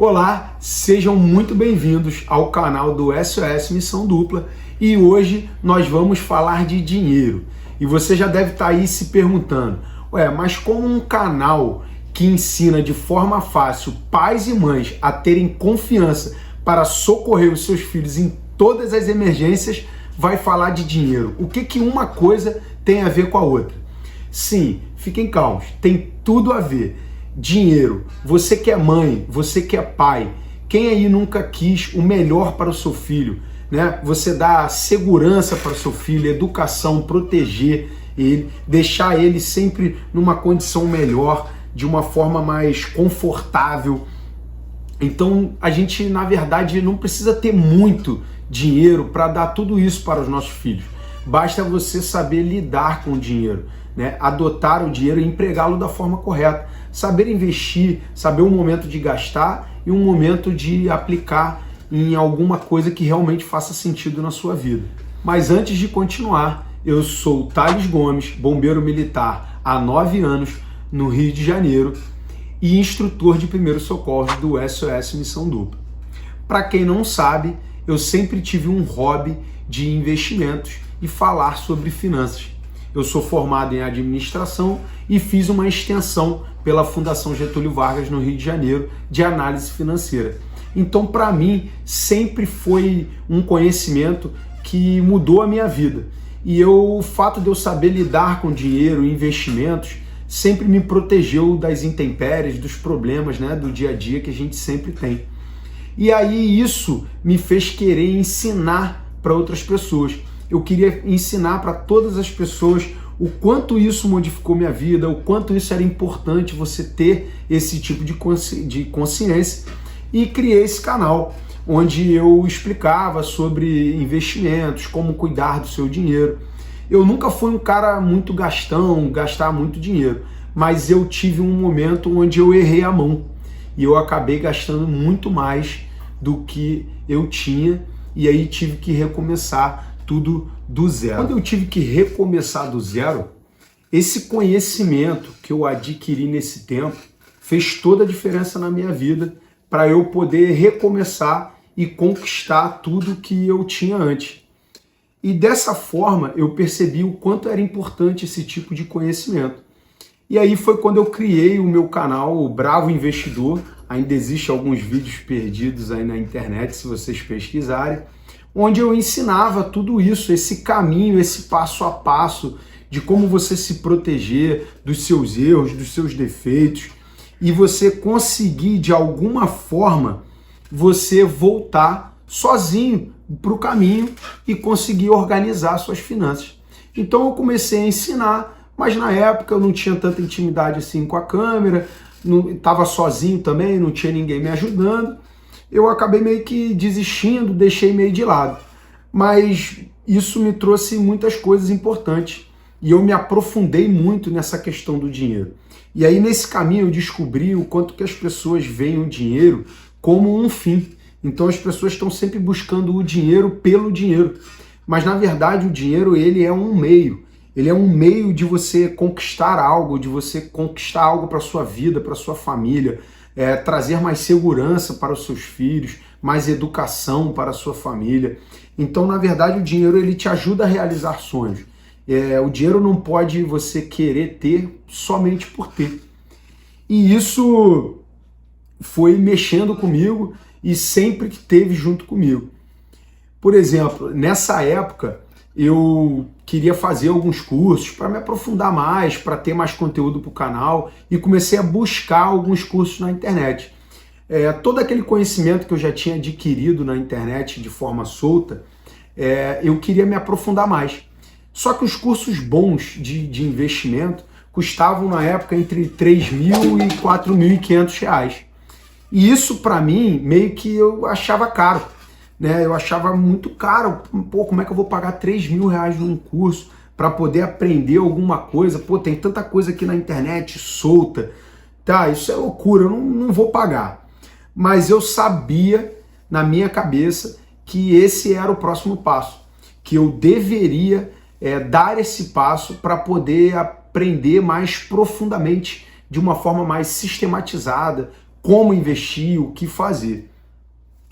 Olá, sejam muito bem-vindos ao canal do SOS Missão Dupla e hoje nós vamos falar de dinheiro. E você já deve estar aí se perguntando, mas como um canal que ensina de forma fácil pais e mães a terem confiança para socorrer os seus filhos em todas as emergências vai falar de dinheiro? O que uma coisa tem a ver com a outra? Sim, fiquem calmos, tem tudo a ver. Dinheiro, você que é mãe, você que é pai, quem aí nunca quis o melhor para o seu filho, né? Você dá segurança para o seu filho, educação, proteger ele, deixar ele sempre numa condição melhor, de uma forma mais confortável. Então a gente, na verdade, não precisa ter muito dinheiro para dar tudo isso para os nossos filhos. Basta você saber lidar com o dinheiro, né? Adotar o dinheiro e empregá-lo da forma correta. Saber investir, saber um momento de gastar e um momento de aplicar em alguma coisa que realmente faça sentido na sua vida. Mas antes de continuar, eu sou o Thales Gomes, bombeiro militar há 9 anos no Rio de Janeiro e instrutor de primeiros socorros do SOS Missão Dupla. Para quem não sabe, eu sempre tive um hobby de investimentos e falar sobre finanças. Eu sou formado em administração e fiz uma extensão pela Fundação Getúlio Vargas no Rio de Janeiro de análise financeira. Então, para mim, sempre foi um conhecimento que mudou a minha vida. E o fato de eu saber lidar com dinheiro e investimentos sempre me protegeu das intempéries, dos problemas, né, do dia a dia que a gente sempre tem. E aí isso me fez querer ensinar para outras pessoas. Eu queria ensinar para todas as pessoas o quanto isso modificou minha vida, o quanto isso era importante você ter esse tipo de consciência. E criei esse canal, onde eu explicava sobre investimentos, como cuidar do seu dinheiro. Eu nunca fui um cara muito gastão, gastar muito dinheiro, mas eu tive um momento onde eu errei a mão e eu acabei gastando muito mais do que eu tinha e aí tive que recomeçar tudo do zero. Quando eu tive que recomeçar do zero, esse conhecimento que eu adquiri nesse tempo fez toda a diferença na minha vida para eu poder recomeçar e conquistar tudo que eu tinha antes. E dessa forma eu percebi o quanto era importante esse tipo de conhecimento. E aí foi quando eu criei o meu canal, o Bravo Investidor. Ainda existem alguns vídeos perdidos aí na internet, se vocês pesquisarem, onde eu ensinava tudo isso, esse caminho, esse passo a passo de como você se proteger dos seus erros, dos seus defeitos, e você conseguir, de alguma forma, você voltar sozinho para o caminho e conseguir organizar suas finanças. Então eu comecei a ensinar, mas na época eu não tinha tanta intimidade assim com a câmera, estava sozinho também, não tinha ninguém me ajudando. Eu acabei meio que desistindo, deixei meio de lado. Mas isso me trouxe muitas coisas importantes e eu me aprofundei muito nessa questão do dinheiro. E aí nesse caminho eu descobri o quanto que as pessoas veem o dinheiro como um fim. Então as pessoas estão sempre buscando o dinheiro pelo dinheiro. Mas na verdade o dinheiro ele é um meio. Ele é um meio de você conquistar algo, de você conquistar algo para a sua vida, para a sua família, trazer mais segurança para os seus filhos, mais educação para a sua família. Então, na verdade, o dinheiro ele te ajuda a realizar sonhos. O dinheiro não pode você querer ter somente por ter. E isso foi mexendo comigo e sempre que teve junto comigo. Por exemplo, nessa época, eu queria fazer alguns cursos para me aprofundar mais, para ter mais conteúdo para o canal e comecei a buscar alguns cursos na internet. Todo aquele conhecimento que eu já tinha adquirido na internet de forma solta, eu queria me aprofundar mais. Só que os cursos bons de investimento custavam na época entre R$3.000 e R$4.500. E isso para mim meio que eu achava caro. Né? Eu achava muito caro. Pô, como é que eu vou pagar R$3.000 num curso para poder aprender alguma coisa? Pô, tem tanta coisa aqui na internet solta. Tá, isso é loucura, eu não vou pagar. Mas eu sabia na minha cabeça que esse era o próximo passo, que eu deveria dar esse passo para poder aprender mais profundamente, de uma forma mais sistematizada, como investir, o que fazer.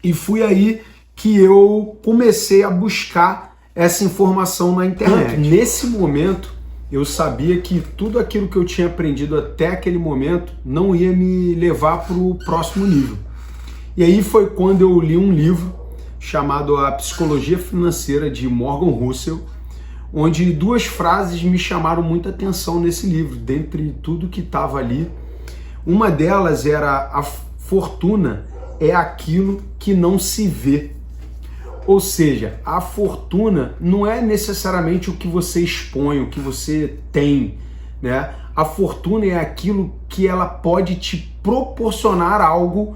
E foi aí que eu comecei a buscar essa informação na internet. Nesse momento, eu sabia que tudo aquilo que eu tinha aprendido até aquele momento não ia me levar para o próximo nível. E aí foi quando eu li um livro chamado A Psicologia Financeira, de Morgan Housel, onde duas frases me chamaram muita atenção nesse livro, dentre tudo que estava ali. Uma delas era: a fortuna é aquilo que não se vê. Ou seja, a fortuna não é necessariamente o que você expõe, o que você tem, né? A fortuna é aquilo que ela pode te proporcionar algo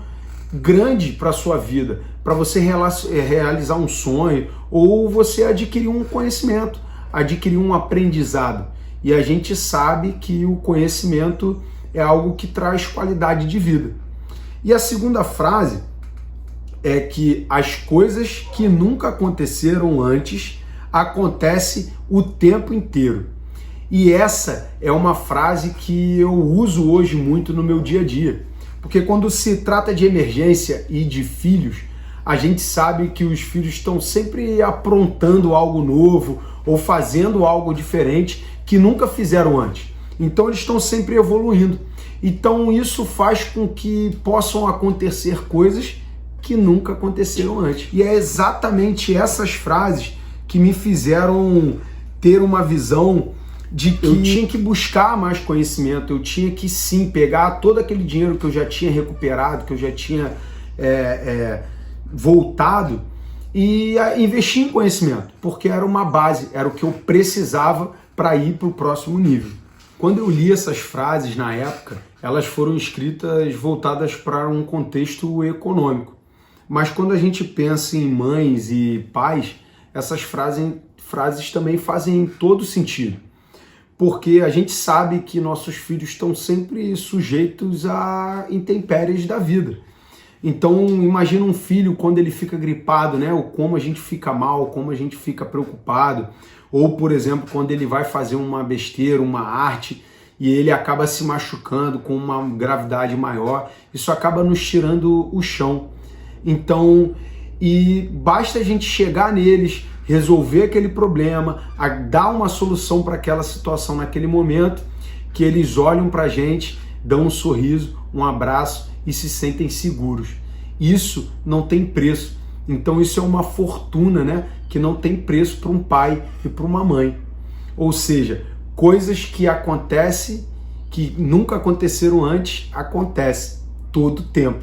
grande para a sua vida, para você realizar um sonho ou você adquirir um conhecimento, adquirir um aprendizado. E a gente sabe que o conhecimento é algo que traz qualidade de vida. E a segunda frase é que as coisas que nunca aconteceram antes acontecem o tempo inteiro. E essa é uma frase que eu uso hoje muito no meu dia a dia. Porque quando se trata de emergência e de filhos, a gente sabe que os filhos estão sempre aprontando algo novo ou fazendo algo diferente que nunca fizeram antes. Então eles estão sempre evoluindo. Então isso faz com que possam acontecer coisas que nunca aconteceram antes. E é exatamente essas frases que me fizeram ter uma visão de que eu tinha que buscar mais conhecimento, eu tinha que sim pegar todo aquele dinheiro que eu já tinha recuperado, que eu já tinha voltado e investir em conhecimento, porque era uma base, era o que eu precisava para ir para o próximo nível. Quando eu li essas frases na época, elas foram escritas voltadas para um contexto econômico. Mas quando a gente pensa em mães e pais, essas frases também fazem todo sentido. Porque a gente sabe que nossos filhos estão sempre sujeitos a intempéries da vida. Então, imagina um filho quando ele fica gripado, né? Ou como a gente fica mal, como a gente fica preocupado. Ou, por exemplo, quando ele vai fazer uma besteira, uma arte, e ele acaba se machucando com uma gravidade maior. Isso acaba nos tirando o chão. Então, e basta a gente chegar neles, resolver aquele problema, dar uma solução para aquela situação naquele momento, que eles olham para a gente, dão um sorriso, um abraço e se sentem seguros. Isso não tem preço. Então isso é uma fortuna, né? Que não tem preço para um pai e para uma mãe. Ou seja, coisas que acontecem, que nunca aconteceram antes, acontecem todo tempo.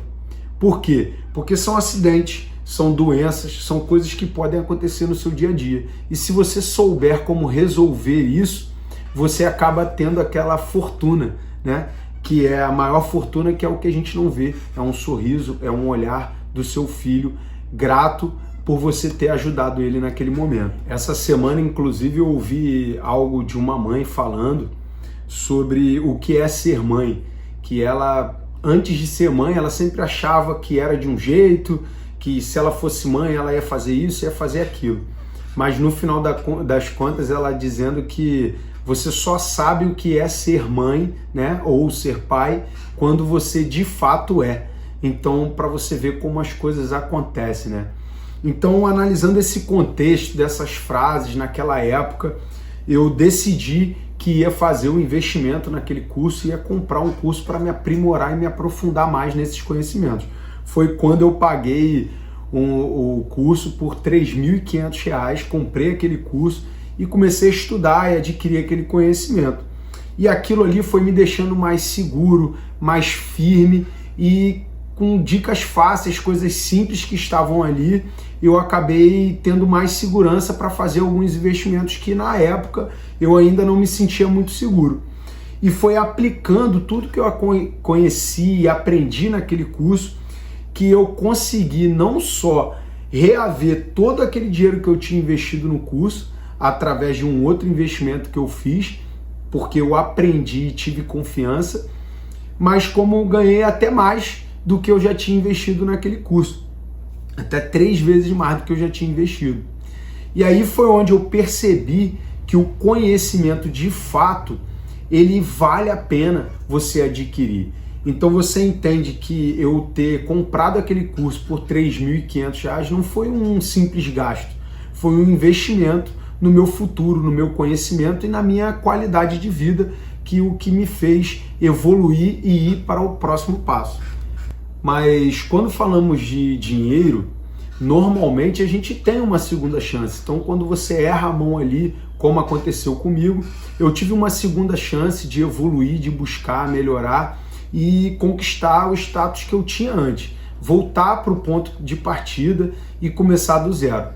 Por quê? Porque são acidentes, são doenças, são coisas que podem acontecer no seu dia a dia. E se você souber como resolver isso, você acaba tendo aquela fortuna, né? Que é a maior fortuna, que é o que a gente não vê. É um sorriso, é um olhar do seu filho grato por você ter ajudado ele naquele momento. Essa semana, inclusive, eu ouvi algo de uma mãe falando sobre o que é ser mãe. Que ela, antes de ser mãe, ela sempre achava que era de um jeito, que se ela fosse mãe, ela ia fazer isso, ia fazer aquilo. Mas no final das contas, ela dizendo que você só sabe o que é ser mãe, né, ou ser pai, quando você de fato é. Então, para você ver como as coisas acontecem, né? Então, analisando esse contexto dessas frases naquela época, eu decidi que ia fazer um investimento naquele curso, ia comprar um curso para me aprimorar e me aprofundar mais nesses conhecimentos. Foi quando eu paguei o curso por R$ 3.500, comprei aquele curso e comecei a estudar e adquirir aquele conhecimento. E aquilo ali foi me deixando mais seguro, mais firme e com dicas fáceis, coisas simples que estavam ali, eu acabei tendo mais segurança para fazer alguns investimentos que na época eu ainda não me sentia muito seguro. E foi aplicando tudo que eu conheci e aprendi naquele curso que eu consegui não só reaver todo aquele dinheiro que eu tinha investido no curso, através de um outro investimento que eu fiz, porque eu aprendi e tive confiança, mas como eu ganhei até mais do que eu já tinha investido naquele curso. Até 3 vezes mais do que eu já tinha investido. E aí foi onde eu percebi que o conhecimento de fato, ele vale a pena você adquirir. Então você entende que eu ter comprado aquele curso por R$ 3.500 não foi um simples gasto, foi um investimento no meu futuro, no meu conhecimento e na minha qualidade de vida, que o que me fez evoluir e ir para o próximo passo. Mas quando falamos de dinheiro, normalmente a gente tem uma segunda chance. Então quando você erra a mão ali, como aconteceu comigo, eu tive uma segunda chance de evoluir, de buscar melhorar e conquistar o status que eu tinha antes, voltar para o ponto de partida e começar do zero.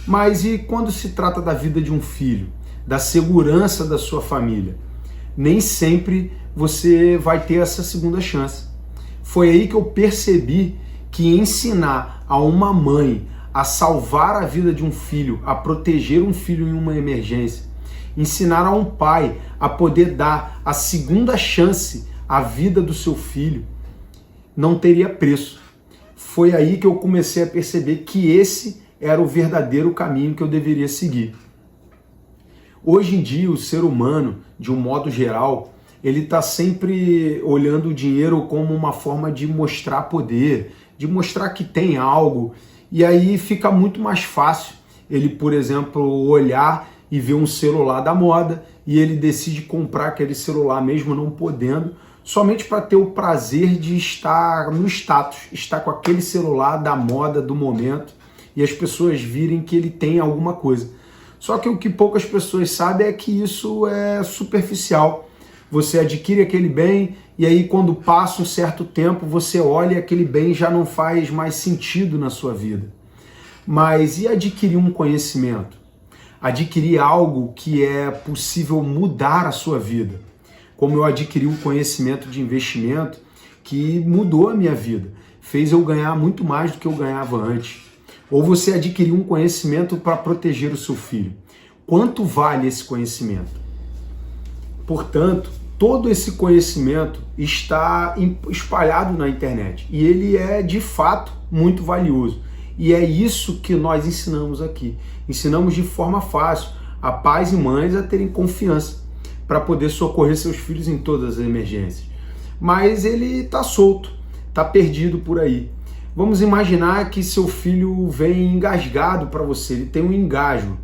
Mas e quando se trata da vida de um filho, da segurança da sua família? Nem sempre você vai ter essa segunda chance. Foi aí que eu percebi que ensinar a uma mãe a salvar a vida de um filho, a proteger um filho em uma emergência, ensinar a um pai a poder dar a segunda chance à vida do seu filho, não teria preço. Foi aí que eu comecei a perceber que esse era o verdadeiro caminho que eu deveria seguir. Hoje em dia, o ser humano, de um modo geral, ele está sempre olhando o dinheiro como uma forma de mostrar poder, de mostrar que tem algo, e aí fica muito mais fácil ele, por exemplo, olhar e ver um celular da moda e ele decide comprar aquele celular mesmo não podendo, somente para ter o prazer de estar no status, estar com aquele celular da moda do momento e as pessoas virem que ele tem alguma coisa. Só que o que poucas pessoas sabem é que isso é superficial. Você adquire aquele bem e aí quando passa um certo tempo você olha e aquele bem já não faz mais sentido na sua vida. Mas e adquirir um conhecimento? Adquirir algo que é possível mudar a sua vida? Como eu adquiri um conhecimento de investimento que mudou a minha vida, fez eu ganhar muito mais do que eu ganhava antes. Ou você adquiriu um conhecimento para proteger o seu filho. Quanto vale esse conhecimento? Portanto, todo esse conhecimento está espalhado na internet e ele é de fato muito valioso. E é isso que nós ensinamos aqui. Ensinamos de forma fácil a pais e mães a terem confiança para poder socorrer seus filhos em todas as emergências. Mas ele está solto, está perdido por aí. Vamos imaginar que seu filho vem engasgado para você, ele tem um engasgo.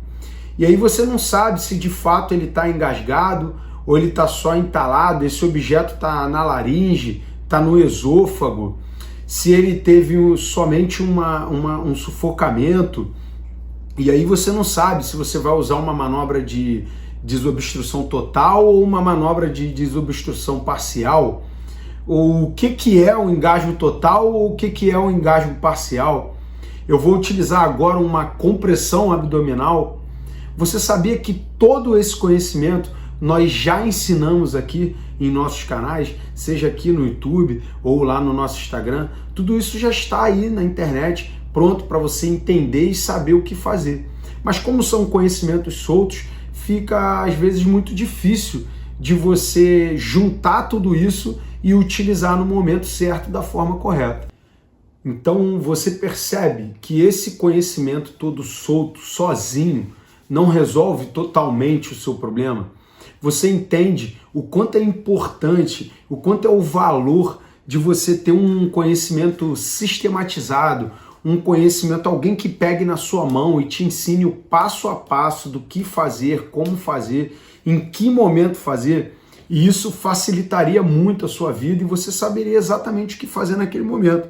E aí você não sabe se de fato ele está engasgado ou ele está só entalado, esse objeto está na laringe, está no esôfago, se ele teve somente um sufocamento. E aí você não sabe se você vai usar uma manobra de desobstrução total ou uma manobra de desobstrução parcial, ou o que é o engasgo total ou o que é o engasgo parcial. Eu vou utilizar agora uma compressão abdominal. Você sabia que todo esse conhecimento nós já ensinamos aqui em nossos canais, seja aqui no YouTube ou lá no nosso Instagram? Tudo isso já está aí na internet, pronto para você entender e saber o que fazer. Mas como são conhecimentos soltos, fica às vezes muito difícil de você juntar tudo isso e utilizar no momento certo da forma correta. Então você percebe que esse conhecimento todo solto, sozinho, não resolve totalmente o seu problema. Você entende o quanto é importante, o quanto é o valor de você ter um conhecimento sistematizado, um conhecimento, alguém que pegue na sua mão e te ensine o passo a passo do que fazer, como fazer, em que momento fazer. E isso facilitaria muito a sua vida e você saberia exatamente o que fazer naquele momento.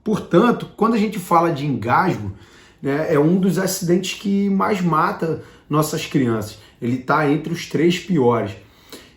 Portanto, quando a gente fala de engasgo, né, é um dos acidentes que mais mata nossas crianças. Ele está entre os 3 piores.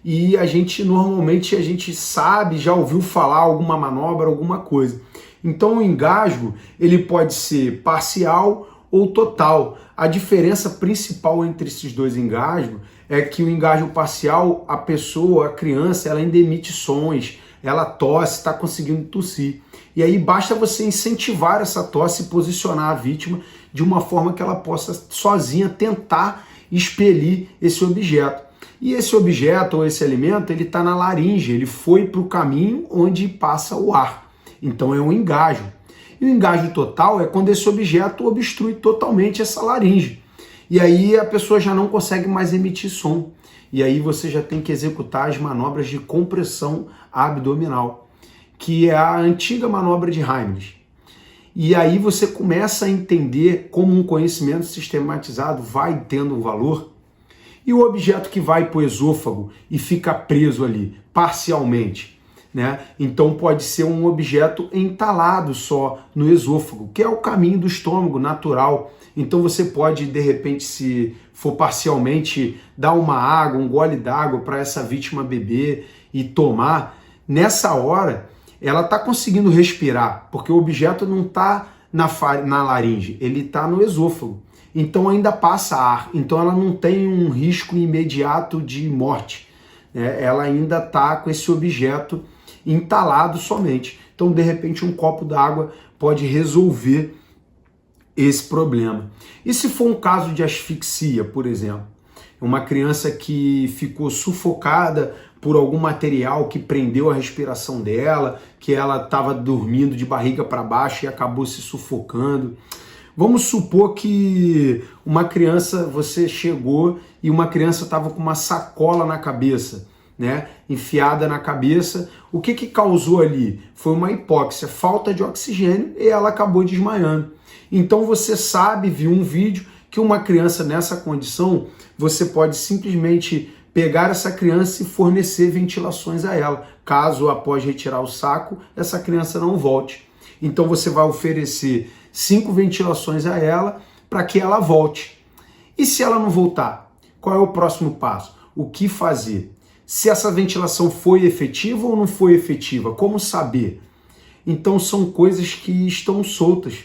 E normalmente a gente sabe, já ouviu falar alguma manobra, alguma coisa. Então o engasgo, ele pode ser parcial ou total. A diferença principal entre esses dois engasgos é que o engasgo parcial, a pessoa, a criança, ela ainda emite sons, ela tosse, está conseguindo tossir. E aí basta você incentivar essa tosse e posicionar a vítima de uma forma que ela possa sozinha tentar expelir esse objeto. E esse objeto ou esse alimento, ele está na laringe, ele foi para o caminho onde passa o ar. Então é um engasgo. E o engasgo total é quando esse objeto obstrui totalmente essa laringe. E aí a pessoa já não consegue mais emitir som. E aí você já tem que executar as manobras de compressão abdominal. que é a antiga manobra de Heimlich. E aí você começa a entender como um conhecimento sistematizado vai tendo um valor. E o objeto que vai para o esôfago e fica preso ali, parcialmente, né? Então pode ser um objeto entalado só no esôfago, que é o caminho do estômago natural. Então você pode, de repente, se for parcialmente, dar uma água, um gole d'água para essa vítima beber e tomar. Nessa hora, ela está conseguindo respirar, porque o objeto não está na laringe, ele está no esôfago. Então ainda passa ar, então ela não tem um risco imediato de morte. Ela ainda está com esse objeto entalado somente. Então, de repente, um copo d'água pode resolver esse problema. E se for um caso de asfixia, por exemplo, uma criança que ficou sufocada por algum material que prendeu a respiração dela, que ela estava dormindo de barriga para baixo e acabou se sufocando. Vamos supor que uma criança, você chegou e uma criança estava com uma sacola na cabeça, né, enfiada na cabeça. O que causou ali? Foi uma hipóxia, falta de oxigênio, e ela acabou desmaiando. Então você sabe, viu um vídeo, que uma criança nessa condição, você pode simplesmente pegar essa criança e fornecer ventilações a ela, caso após retirar o saco, essa criança não volte. Então você vai oferecer 5 ventilações a ela para que ela volte. E se ela não voltar? Qual é o próximo passo? O que fazer? Se essa ventilação foi efetiva ou não foi efetiva? Como saber? Então são coisas que estão soltas,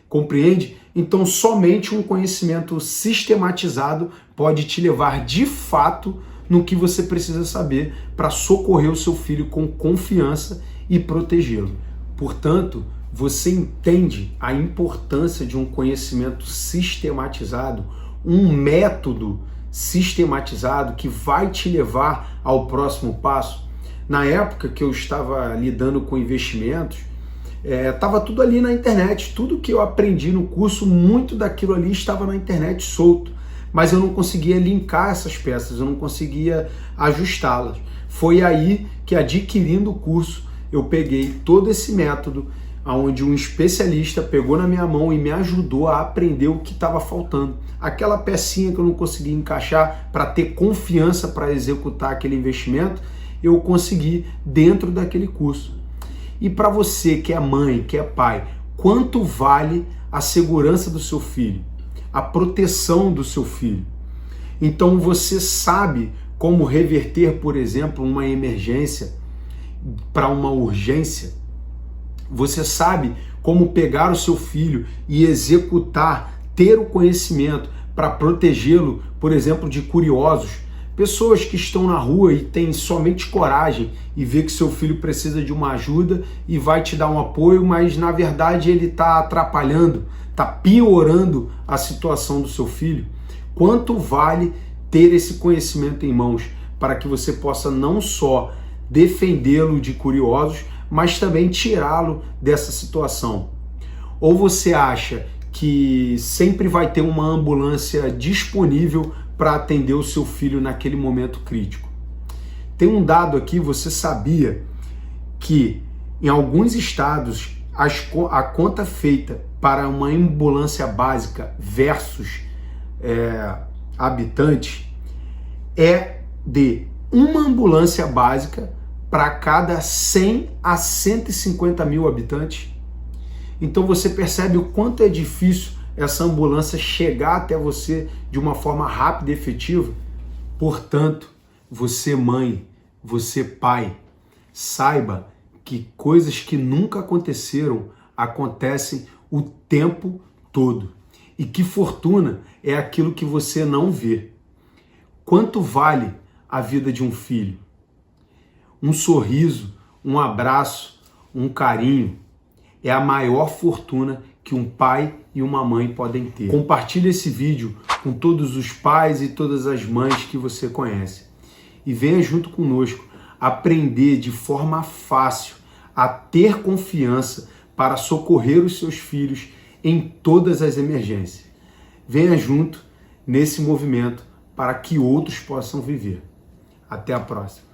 compreende? Então somente um conhecimento sistematizado pode te levar de fato no que você precisa saber para socorrer o seu filho com confiança e protegê-lo. Portanto, você entende a importância de um conhecimento sistematizado, um método sistematizado que vai te levar ao próximo passo. Na época que eu estava lidando com investimentos, estava tudo ali na internet, tudo que eu aprendi no curso, muito daquilo ali estava na internet solto, mas eu não conseguia linkar essas peças, eu não conseguia ajustá-las. Foi aí que, adquirindo o curso, eu peguei todo esse método, onde um especialista pegou na minha mão e me ajudou a aprender o que estava faltando. Aquela pecinha que eu não conseguia encaixar para ter confiança para executar aquele investimento, eu consegui dentro daquele curso. E para você que é mãe, que é pai, quanto vale a segurança do seu filho, a proteção do seu filho? Então você sabe como reverter, por exemplo, uma emergência para uma urgência? Você sabe como pegar o seu filho e executar, ter o conhecimento para protegê-lo, por exemplo, de curiosos, pessoas que estão na rua e têm somente coragem e vê que seu filho precisa de uma ajuda e vai te dar um apoio, mas na verdade ele está atrapalhando, está piorando a situação do seu filho. Quanto vale ter esse conhecimento em mãos para que você possa não só defendê-lo de curiosos, mas também tirá-lo dessa situação? Ou você acha que sempre vai ter uma ambulância disponível para atender o seu filho naquele momento crítico? Tem um dado aqui, você sabia que em alguns estados a conta feita para uma ambulância básica versus habitante é de uma ambulância básica para cada 100 a 150 mil habitantes? Então você percebe o quanto é difícil essa ambulância chegar até você de uma forma rápida e efetiva? Portanto, você mãe, você pai, saiba que coisas que nunca aconteceram acontecem o tempo todo. E que fortuna é aquilo que você não vê. Quanto vale a vida de um filho? Um sorriso, um abraço, um carinho é a maior fortuna que um pai e uma mãe podem ter. Compartilhe esse vídeo com todos os pais e todas as mães que você conhece. E venha junto conosco aprender de forma fácil a ter confiança para socorrer os seus filhos em todas as emergências. Venha junto nesse movimento para que outros possam viver. Até a próxima.